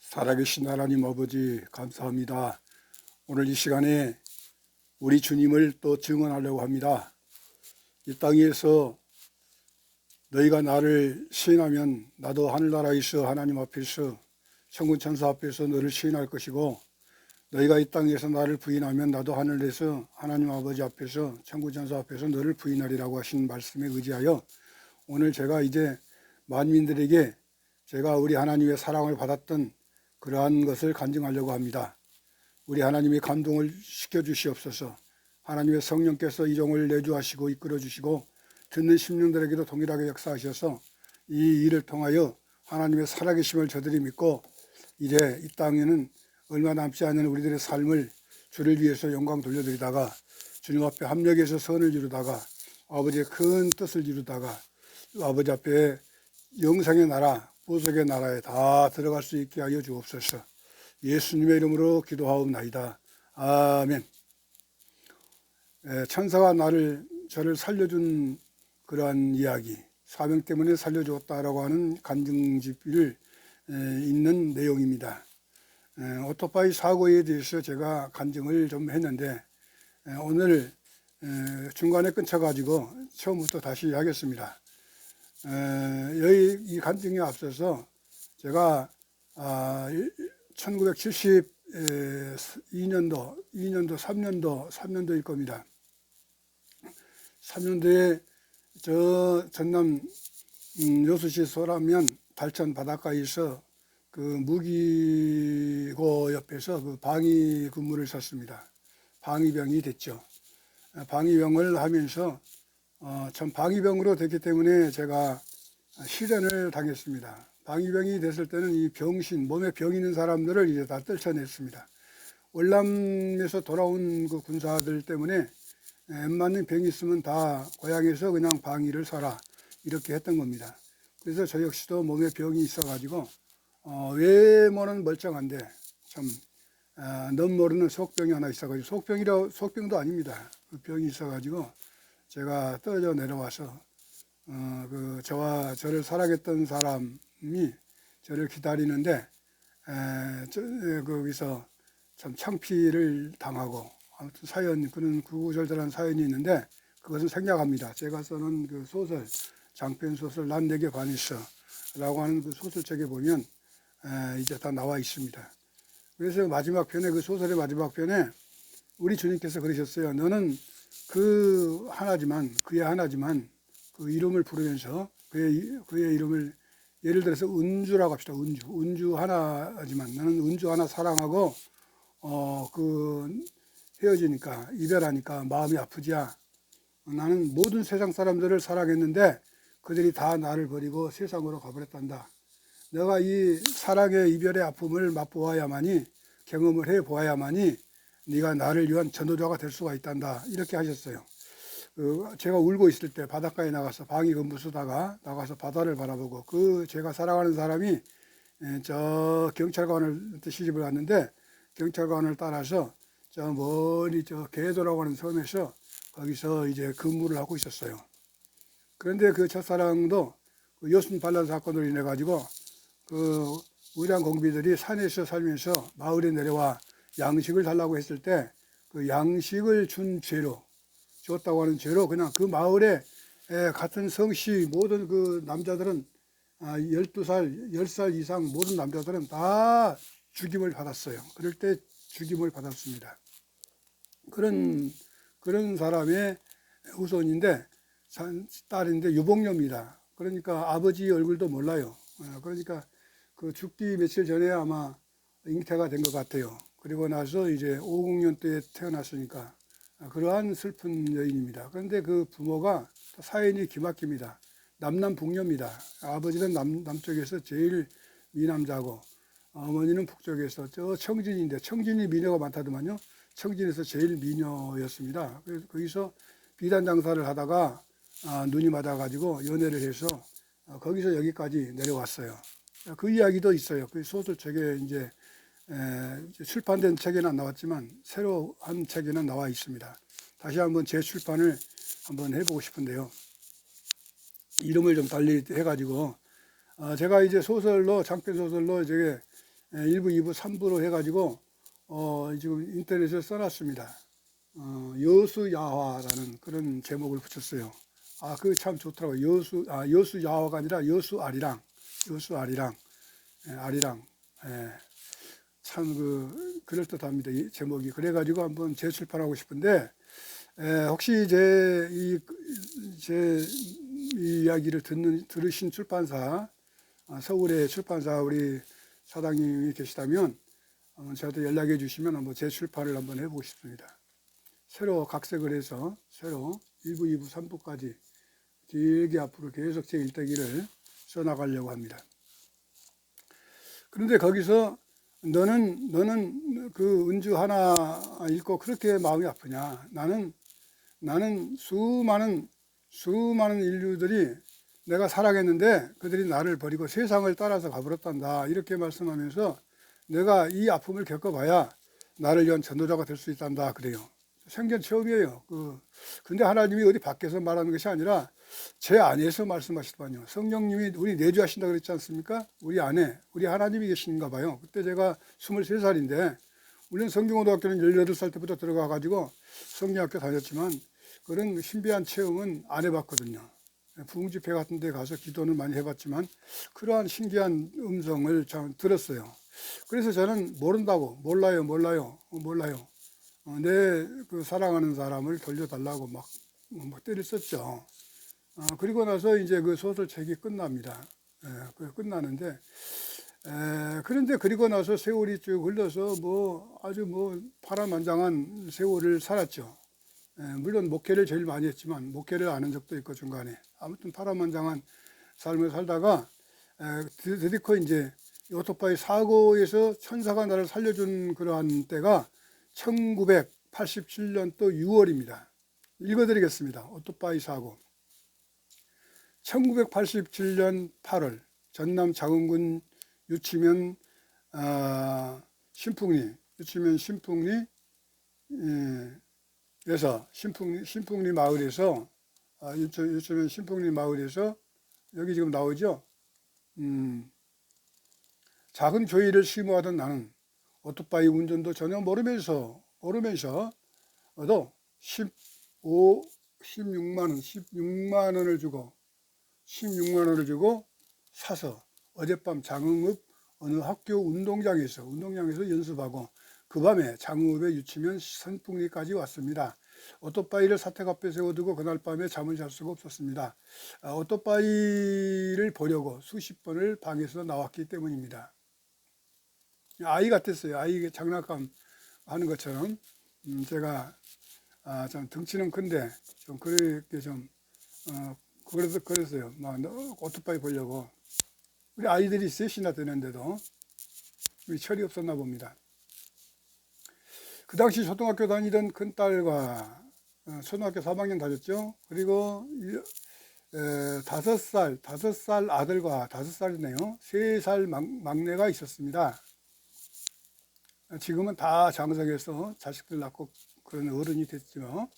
살아계신 하나님 아버지 감사합니다. 오늘 이 시간에 우리 주님을 또 증언하려고 합니다. 이 땅에서 너희가 나를 시인하면 나도 하늘나라에서 하나님 앞에서 천군 천사 앞에서 너를 시인할 것이고, 너희가 이 땅에서 나를 부인하면 나도 하늘에서 하나님 아버지 앞에서 천군 천사 앞에서 너를 부인하리라고 하신 말씀에 의지하여 오늘 제가 이제 만민들에게 제가 우리 하나님의 사랑을 받았던 그러한 것을 간증하려고 합니다. 우리 하나님의 감동을 시켜주시옵소서. 하나님의 성령께서 이 종을 내주하시고 이끌어주시고 듣는 심령들에게도 동일하게 역사하셔서 이 일을 통하여 하나님의 살아계심을 저들이 믿고 이제 이 땅에는 얼마 남지 않은 우리들의 삶을 주를 위해서 영광 돌려드리다가 주님 앞에 합력해서 선을 이루다가 아버지의 큰 뜻을 이루다가 아버지 앞에 영생의 나라, 보석의 나라에 다 들어갈 수 있게 하여 주옵소서. 예수님의 이름으로 기도하옵나이다. 아멘. 천사가 저를 살려준 그러한 이야기, 사명 때문에 살려주었다라고 하는 간증집을 있는 내용입니다. 오토바이 사고에 대해서 제가 간증을 좀 했는데 오늘 중간에 끊쳐가지고 처음부터 다시 하겠습니다. 이 간증에 앞서서 제가 1972년도일 겁니다. 3년도에 저 전남 여수시 소라면 달천 바닷가에서 그 무기고 옆에서 그 방위 근무를 썼습니다. 방위병이 됐죠. 방위병을 하면서 전 방위병으로 됐기 때문에 제가 실연을 당했습니다. 방위병이 됐을 때는 이 병신, 몸에 병 있는 사람들을 이제 다 떨쳐냈습니다. 월남에서 돌아온 그 군사들 때문에 웬만한 병이 있으면 다 고향에서 그냥 방위를 서라 이렇게 했던 겁니다. 그래서 저 역시도 몸에 병이 있어가지고 외모는 멀쩡한데 참 넌 모르는 속병이 하나 있어가지고 속병도 아닙니다. 그 병이 있어가지고 제가 떨어져 내려와서 저를 사랑했던 사람이 저를 기다리는데 거기서 참 창피를 당하고 아무튼 그런 구구절절한 사연이 있는데 그것은 생략합니다. 제가 쓰는 그 소설, 장편 소설 난 내게 반했어 라고 하는 그 소설책에 보면 이제 다 나와 있습니다. 그래서 마지막 편에, 그 소설의 마지막 편에 우리 주님께서 그러셨어요. 너는 그의 하나지만 그 이름을 부르면서 그의 이름을 예를 들어서 은주라고 합시다. 은주 하나지만 나는 은주 하나 사랑하고 헤어지니까 이별하니까 마음이 아프지야. 나는 모든 세상 사람들을 사랑했는데 그들이 다 나를 버리고 세상으로 가버렸단다. 내가 이 사랑의 이별의 아픔을 맛보아야만이, 경험을 해보아야만이 네가 나를 위한 전도자가 될 수가 있단다. 이렇게 하셨어요. 제가 울고 있을 때 바닷가에 나가서 방위 근무 쓰다가 나가서 바다를 바라보고 제가 사랑하는 사람이 저 경찰관을 시집을 갔는데 경찰관을 따라서 저 멀리 저 개도라고 하는 섬에서 거기서 이제 근무를 하고 있었어요. 그런데 그 첫사랑도 그 여순 반란 사건으로 인해 가지고 그 무장 공비들이 산에서 살면서 마을에 내려와 양식을 달라고 했을 때 그 양식을 줬다고 하는 죄로 그냥 그 마을에 같은 성씨 모든 그 남자들은 12살, 10살 이상 모든 남자들은 다 죽임을 받았어요. 그럴 때 죽임을 받았습니다. 그런 사람의 후손인데 딸인데 유복녀입니다. 그러니까 아버지 얼굴도 몰라요. 그러니까 그 죽기 며칠 전에 아마 잉태가 된 것 같아요. 그리고 나서 이제 50년 때 태어났으니까 그러한 슬픈 여인입니다. 그런데 그 부모가 사연이 기막힙니다. 남남북녀입니다. 아버지는 남쪽에서 제일 미남자고 어머니는 북쪽에서 저 청진인데 청진이 미녀가 많다더만요. 청진에서 제일 미녀였습니다. 그래서 거기서 비단 장사를 하다가 눈이 맞아가지고 연애를 해서 거기서 여기까지 내려왔어요. 그 이야기도 있어요. 그 소설책에 이제 출판된 책에는 안 나왔지만 새로 한 책에는 나와 있습니다. 다시 한번 재출판을 한번 해보고 싶은데요. 이름을 좀 달리 해가지고 제가 이제 소설로 장편 소설로 이제 1부, 2부, 3부로 해가지고 지금 인터넷에 써놨습니다. 여수야화라는 그런 제목을 붙였어요. 그거 참 좋더라고요. 여수야화가 아니라 여수아리랑, 여수아리랑, 아리랑. 참 그럴듯합니다. 이 제목이. 그래가지고 한번 재출판하고 싶은데, 혹시 제 이야기를 들으신 출판사, 서울의 출판사 우리 사장님이 계시다면, 저한테 연락해 주시면 한번 재출판을 한번 해보고 싶습니다. 새로 각색을 해서, 새로 1부, 2부, 3부까지 길게 앞으로 계속 제 일대기를 써나가려고 합니다. 그런데 거기서 너는 그 은주 하나 읽고 그렇게 마음이 아프냐? 나는 수많은 인류들이 내가 사랑했는데 그들이 나를 버리고 세상을 따라서 가버렸단다. 이렇게 말씀하면서 내가 이 아픔을 겪어봐야 나를 위한 전도자가 될 수 있단다. 그래요. 생전 처음이에요. 근데 하나님이 어디 밖에서 말하는 것이 아니라 제 안에서 말씀하시더만요. 성령님이 우리 내주하신다 그랬지 않습니까? 우리 안에, 우리 하나님이 계신가 봐요. 그때 제가 23살인데, 물론 성경고등학교는 18살 때부터 들어가가지고 성경학교 다녔지만, 그런 신비한 체험은 안 해봤거든요. 부흥집회 같은 데 가서 기도는 많이 해봤지만, 그러한 신기한 음성을 참 들었어요. 그래서 저는 몰라요. 내 그 사랑하는 사람을 돌려달라고 막 때를 썼죠. 그리고 나서 이제 그 소설책이 끝납니다. 끝나는데, 그런데 그리고 나서 세월이 쭉 흘러서 아주 파란만장한 세월을 살았죠. 물론 목회를 제일 많이 했지만, 목회를 안 한 적도 있고 중간에. 아무튼 파란만장한 삶을 살다가, 드디어 이제 오토바이 사고에서 천사가 나를 살려준 그러한 때가 1987년도 6월입니다. 읽어드리겠습니다. 오토바이 사고. 1987년 8월 전남 장흥군 유치면 신풍리 신풍리 마을에서 유치면 신풍리 마을에서 여기 지금 나오죠. 작은 교회를 심호하던 나는 오토바이 운전도 전혀 모르면서 도 16만 원을 주고 사서 어젯밤 장흥읍 어느 학교 운동장에서 연습하고 그 밤에 장흥읍에 유치면 선풍리까지 왔습니다. 오토바이를 사택 앞에 세워두고 그날 밤에 잠을 잘 수가 없었습니다. 오토바이를 보려고 수십 번을 방에서 나왔기 때문입니다. 아이 같았어요. 아이 장난감 하는 것처럼. 제가 좀 덩치는 큰데 좀 그렇게 좀 그랬어요. 막 오토바이 보려고. 우리 아이들이 셋이나 되는데도 우리 철이 없었나 봅니다. 그 당시 초등학교 다니던 큰딸과 초등학교 3학년 다녔죠. 그리고 5살 아들과 5살이네요. 3살 막내가 있었습니다. 지금은 다 장성해서 자식들 낳고 그런 어른이 됐죠.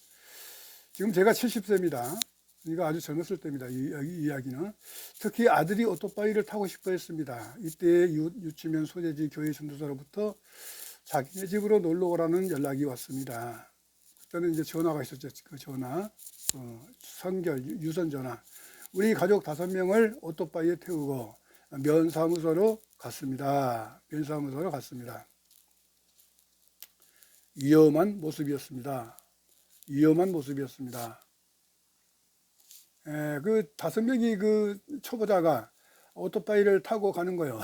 지금 제가 70세입니다. 이거 아주 젊었을 때입니다. 이 이야기는. 특히 아들이 오토바이를 타고 싶어 했습니다. 이때 유치면 소재지 교회 전도사로부터 자기네 집으로 놀러 오라는 연락이 왔습니다. 그때는 이제 전화가 있었죠. 그 전화, 유선 전화. 우리 가족 5명을 오토바이에 태우고 면사무소로 갔습니다. 위험한 모습이었습니다. 그 5명이 그 초보자가 오토바이를 타고 가는 거예요.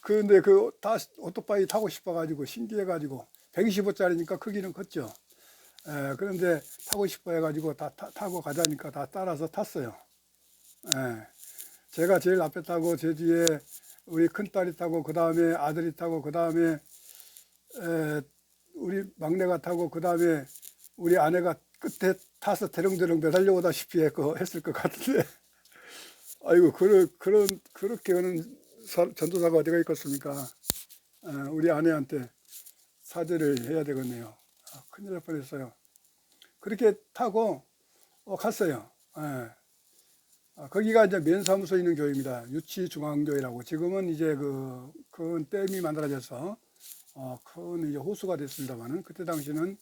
그런데 다 오토바이 타고 싶어가지고 신기해가지고 125짜리니까 크기는 컸죠. 그런데 타고 싶어 해가지고 다 타고 가자니까 다 따라서 탔어요. 제가 제일 앞에 타고 제 뒤에 우리 큰딸이 타고 그 다음에 아들이 타고 그 다음에 우리 막내가 타고 그 다음에 우리 아내가 끝에 타서 대롱대롱 매달려오다시피 했을 것 같은데 아이고 그렇게 하는 전도사가 어디가 있겠습니까? 우리 아내한테 사죄를 해야 되겠네요. 큰일 날 뻔했어요. 그렇게 타고 갔어요. 거기가 이제 면사무소 있는 교회입니다. 유치중앙교회라고. 지금은 이제 그 큰 댐이 만들어져서 큰 이제 호수가 됐습니다만은, 그때 당시는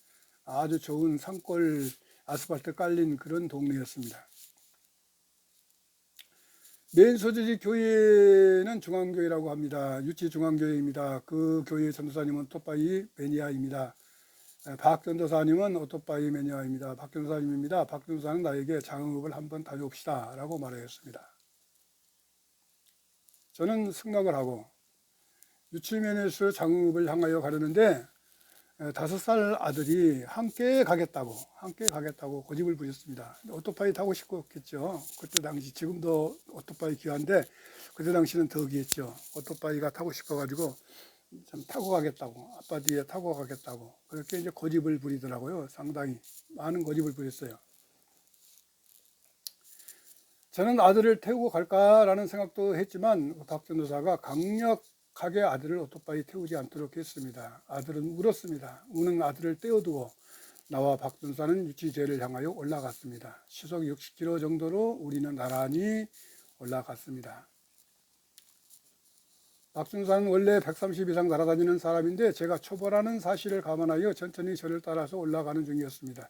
아주 좋은 산골 아스팔트 깔린 그런 동네였습니다. 메인 소재지 교회는 중앙교회라고 합니다. 유치중앙교회입니다. 그 교회 전도사님은 오토바이 매니아입니다. 박 전도사님은 오토바이 매니아입니다. 박 전도사님입니다. 박 전도사는 나에게 장흥읍을 한번 다녀옵시다 라고 말하였습니다. 저는 승낙을 하고 유치면에서 장흥읍을 향하여 가려는데 5살 아들이 함께 가겠다고 고집을 부렸습니다. 오토바이 타고 싶었겠죠. 그때 당시, 지금도 오토바이 귀한데 그때 당시는 더 귀했죠. 오토바이가 타고 싶어가지고 좀 타고 가겠다고, 아빠 뒤에 타고 가겠다고 그렇게 이제 고집을 부리더라고요. 상당히 많은 고집을 부렸어요. 저는 아들을 태우고 갈까라는 생각도 했지만 박 전도사가 강력하게 아들을 오토바이 태우지 않도록 했습니다. 아들은 울었습니다. 우는 아들을 떼어두고 나와 박 전도사는 유치제를 향하여 올라갔습니다. 시속 60km 정도로 우리는 나란히 올라갔습니다. 박 전도사는 원래 130 이상 날아다니는 사람인데 제가 초보라는 사실을 감안하여 천천히 저를 따라서 올라가는 중이었습니다.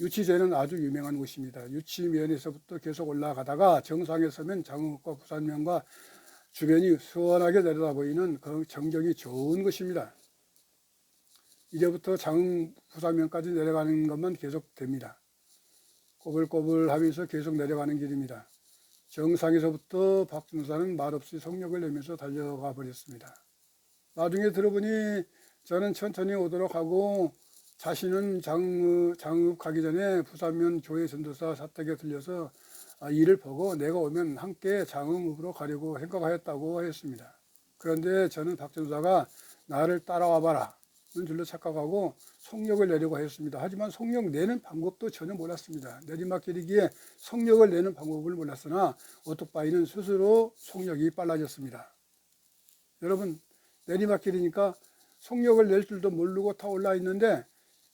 유치제는 아주 유명한 곳입니다. 유치면에서부터 계속 올라가다가 정상에 서면 장흥읍과 부산면과 주변이 수원하게 내려다 보이는 그 정경이 좋은 곳입니다. 이제부터 장흥 부산면까지 내려가는 것만 계속 됩니다. 꼬불꼬불 하면서 계속 내려가는 길입니다. 정상에서부터 박 전도사는 말없이 속력을 내면서 달려가 버렸습니다. 나중에 들어보니 저는 천천히 오도록 하고 자신은 장흥읍 가기 전에 부산면 교회 전도사 사택에 들려서 이를 보고 내가 오면 함께 장흥읍으로 가려고 생각하였다고 했습니다. 그런데 저는 박 전도사가 나를 따라와 봐라 는 줄로 착각하고 속력을 내려고 했습니다. 하지만 속력 내는 방법도 전혀 몰랐습니다. 내리막길이기에 속력을 내는 방법을 몰랐으나 오토바이는 스스로 속력이 빨라졌습니다. 여러분, 내리막길이니까 속력을 낼 줄도 모르고 타 올라 있는데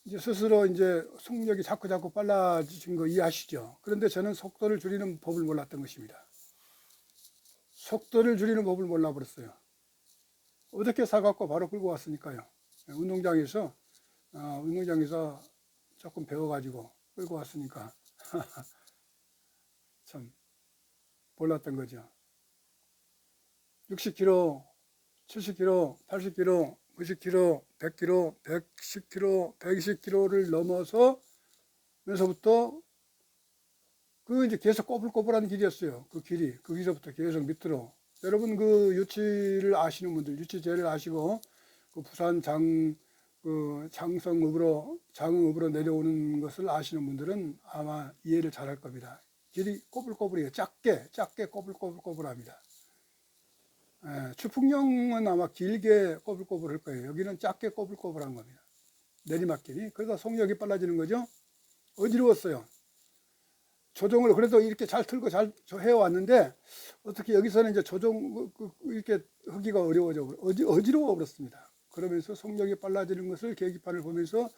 이제 스스로 이제 속력이 자꾸 빨라진 거 이해하시죠? 그런데 저는 속도를 줄이는 법을 몰랐던 것입니다. 속도를 줄이는 법을 몰라버렸어요. 어떻게 사갖고 바로 끌고 왔으니까요. 운동장에서 조금 배워가지고 끌고 왔으니까 참 몰랐던 거죠. 60km, 70km, 80km, 90km, 100km, 110km, 120km를 넘어서 면서부터 그 이제 계속 꼬불꼬불한 길이었어요. 그 길이 거기서부터 계속 밑으로. 여러분 그 유치를 아시는 분들, 유치제를 아시고 그 부산 장흥읍으로 내려오는 것을 아시는 분들은 아마 이해를 잘할 겁니다. 길이 꼬불꼬불해요. 작게 꼬불꼬불합니다. 추풍령은 아마 길게 꼬불꼬불할 거예요. 여기는 작게 꼬불꼬불한 겁니다. 내리막길이. 그러다 속력이 빨라지는 거죠. 어지러웠어요. 조종을 그래도 이렇게 잘 틀고 잘 해왔는데 어떻게 여기서는 이제 이렇게 하기가 어지러워 버렸습니다. 그러면서 속력이 빨라지는 것을 계기판을 보면서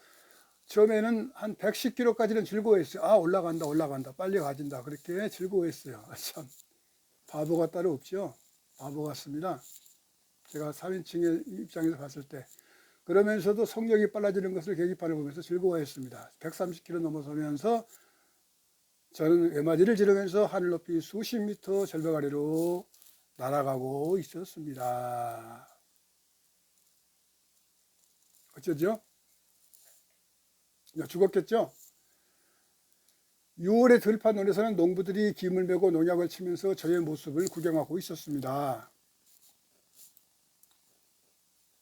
처음에는 한 110km까지는 즐거워했어요. 올라간다 빨리 가진다 그렇게 즐거워했어요. 참 바보가 따로 없죠. 바보 같습니다. 제가 3인칭의 입장에서 봤을 때. 그러면서도 속력이 빨라지는 것을 계기판을 보면서 즐거워했습니다. 130km 넘어서면서 저는 외마디를 지르면서 하늘 높이 수십 미터 절벽 아래로 날아가고 있었습니다. 어쩌죠? 죽었겠죠? 6월의 들판원에서는 농부들이 김을 메고 농약을 치면서 저의 모습을 구경하고 있었습니다.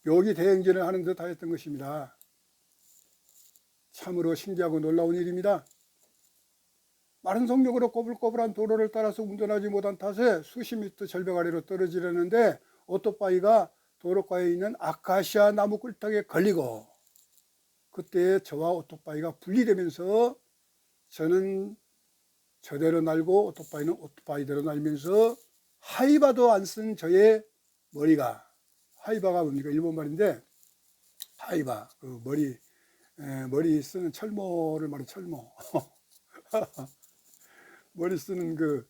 묘기 대행진을 하는 듯 하였던 것입니다. 참으로 신기하고 놀라운 일입니다. 마른 속력으로 꼬불꼬불한 도로를 따라서 운전하지 못한 탓에 수십 미터 절벽 아래로 떨어지려는데 오토바이가 도로가에 있는 아카시아 나무 꿀떡에 걸리고 그때 저와 오토바이가 분리되면서 저는 저대로 날고 오토바이는 오토바이대로 날면서 하이바도 안 쓴 저의 머리가, 하이바가 뭡니까? 일본 말인데 하이바, 그 머리 쓰는 철모를 말해 철모 머리 쓰는 그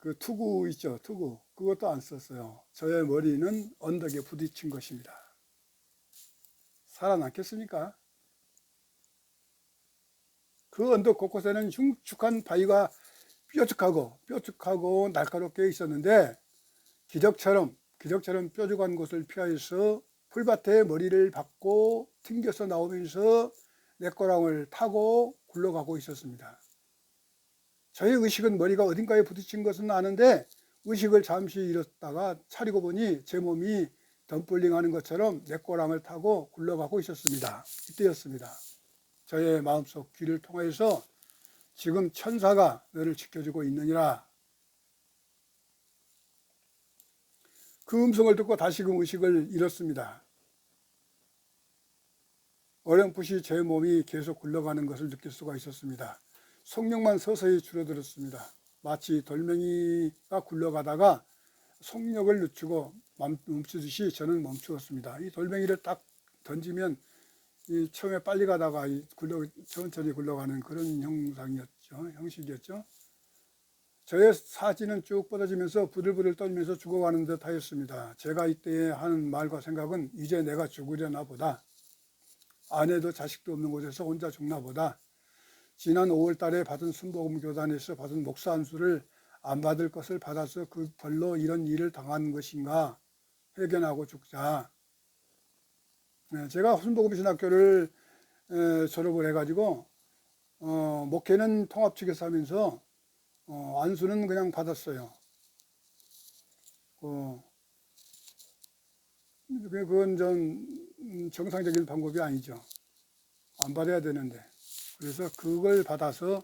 그 투구 있죠, 투구. 그것도 안 썼어요. 저의 머리는 언덕에 부딪힌 것입니다. 살아남겠습니까? 그 언덕 곳곳에는 흉측한 바위가 뾰족하고 날카롭게 있었는데 기적처럼 뾰족한 곳을 피하여서 풀밭에 머리를 박고 튕겨서 나오면서 내꼬랑을 타고 굴러가고 있었습니다. 저의 의식은 머리가 어딘가에 부딪힌 것은 아는데 의식을 잠시 잃었다가 차리고 보니 제 몸이 덤블링하는 것처럼 내꼬랑을 타고 굴러가고 있었습니다. 이때였습니다. 저의 마음속 귀를 통해서 지금 천사가 너를 지켜주고 있느니라. 그 음성을 듣고 다시금 의식을 잃었습니다. 어렴풋이 제 몸이 계속 굴러가는 것을 느낄 수가 있었습니다. 속력만 서서히 줄어들었습니다. 마치 돌멩이가 굴러가다가 속력을 늦추고 멈추듯이 저는 멈추었습니다. 이 돌멩이를 딱 던지면 이 처음에 빨리 가다가 천천히 굴러가는 그런 형식이었죠. 저의 사지는 쭉 뻗어지면서 부들부들 떨면서 죽어가는 듯 하였습니다. 제가 이때 하는 말과 생각은 이제 내가 죽으려나 보다. 아내도 자식도 없는 곳에서 혼자 죽나 보다. 지난 5월 달에 받은 순복음 교단에서 받은 목사 안수를 안 받을 것을 받아서 그 벌로 이런 일을 당한 것인가 회견하고 죽자. 제가 순복음 신학교를 졸업을 해가지고 목회는 통합 측에서 하면서 안수는 그냥 받았어요. 그건 좀 정상적인 방법이 아니죠. 안 받아야 되는데. 그래서 그걸 받아서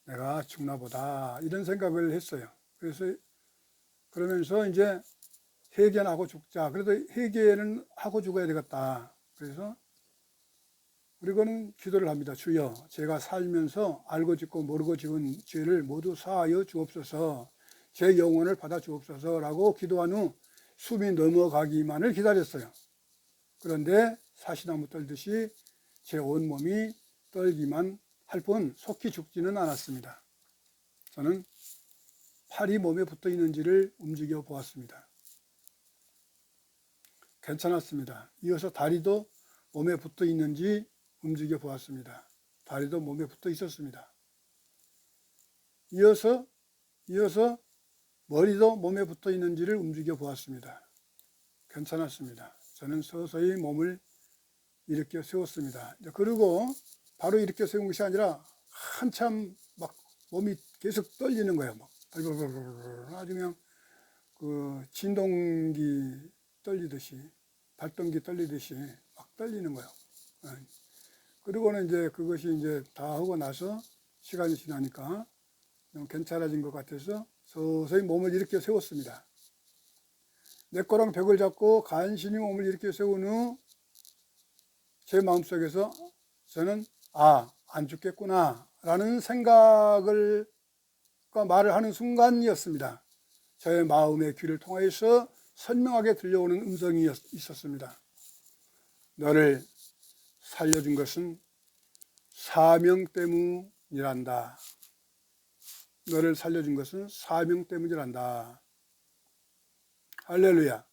내가 죽나 보다 이런 생각을 했어요. 그래서 그러면서 이제 회개는 하고 죽자. 그래도 회개는 하고 죽어야 되겠다. 그래서 우리는 기도를 합니다. 주여, 제가 살면서 알고 짓고 모르고 지은 죄를 모두 사하여 주옵소서. 제 영혼을 받아 주옵소서라고 기도한 후 숨이 넘어가기만을 기다렸어요. 그런데 사시나무 떨듯이 제 온몸이 떨기만 할 뿐 속히 죽지는 않았습니다. 저는 팔이 몸에 붙어 있는지를 움직여 보았습니다. 괜찮았습니다. 이어서 다리도 몸에 붙어 있는지 움직여 보았습니다. 다리도 몸에 붙어 있었습니다. 이어서 머리도 몸에 붙어 있는지를 움직여 보았습니다. 괜찮았습니다. 저는 서서히 몸을 일으켜 세웠습니다. 그리고 바로 일으켜 세운 것이 아니라 한참 막 몸이 계속 떨리는 거예요. 막 아주 그냥 그 진동기 떨리듯이, 발동기 떨리듯이 막 떨리는 거예요. 그리고는 이제 그것이 이제 다 하고 나서 시간이 지나니까 좀 괜찮아진 것 같아서 서서히 몸을 일으켜 세웠습니다. 내 거랑 벽을 잡고 간신히 몸을 일으켜 세운 후 제 마음속에서 저는 안 죽겠구나 라는 생각을 말을 하는 순간이었습니다. 저의 마음의 귀를 통해서 선명하게 들려오는 음성이 있었습니다. 너를 살려준 것은 사명 때문이란다. 너를 살려준 것은 사명 때문이란다. 할렐루야.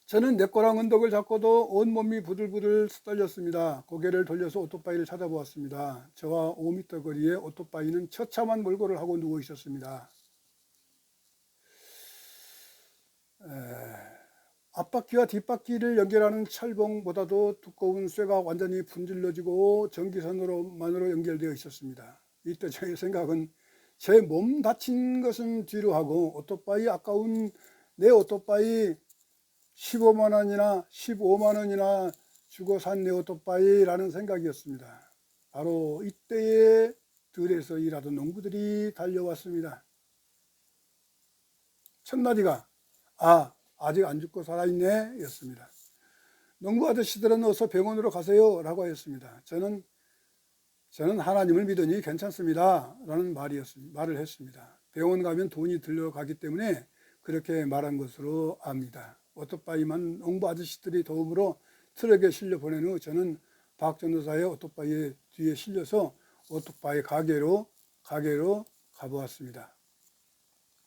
저는 내꼬랑 언덕을 잡고도 온몸이 부들부들 떨렸습니다. 고개를 돌려서 오토바이를 찾아보았습니다. 저와 5m 거리에 오토바이는 처참한 몰골을 하고 누워 있었습니다. 앞바퀴와 뒷바퀴를 연결하는 철봉보다도 두꺼운 쇠가 완전히 분질러지고 전기선으로만으로 연결되어 있었습니다. 이때 저의 생각은 제 몸 다친 것은 뒤로 하고 오토바이 아까운 내 오토바이 15만 원이나 15만 원이나 주고 산 내 오토바이라는 생각이었습니다. 바로 이때에 들에서 일하던 농부들이 달려왔습니다. 첫마디가 아직 안 죽고 살아있네 였습니다. 농부 아저씨들은 어서 병원으로 가세요 라고 하였습니다. 저는 하나님을 믿으니 괜찮습니다 라는 말을 했습니다. 병원 가면 돈이 들려가기 때문에 그렇게 말한 것으로 압니다. 오토바이만 농부 아저씨들이 도움으로 트럭에 실려 보낸 후 저는 박 전도사의 오토바이에 뒤에 실려서 오토바이 가게로 가보았습니다.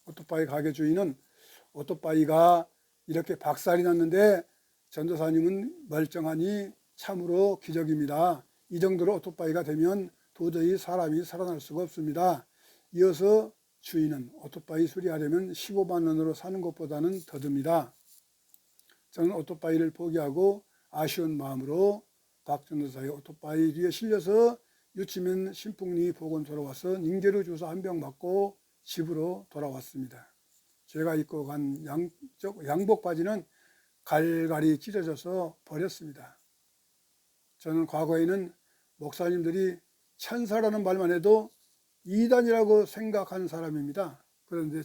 오토바이 가게 주인은 오토바이가 이렇게 박살이 났는데 전도사님은 멀쩡하니 참으로 기적입니다. 이 정도로 오토바이가 되면 도저히 사람이 살아날 수가 없습니다. 이어서 주인은 오토바이 수리하려면 15만 원으로 사는 것보다는 더 듭니다. 저는 오토바이를 포기하고 아쉬운 마음으로 박 전도사의 오토바이 뒤에 실려서 유치면 신풍리 보건소로 와서 닝제르 주사 한 병 맞고 집으로 돌아왔습니다. 제가 입고 간 양복 바지는 갈갈이 찢어져서 버렸습니다. 저는 과거에는 목사님들이 천사라는 말만 해도 이단이라고 생각한 사람입니다. 그런데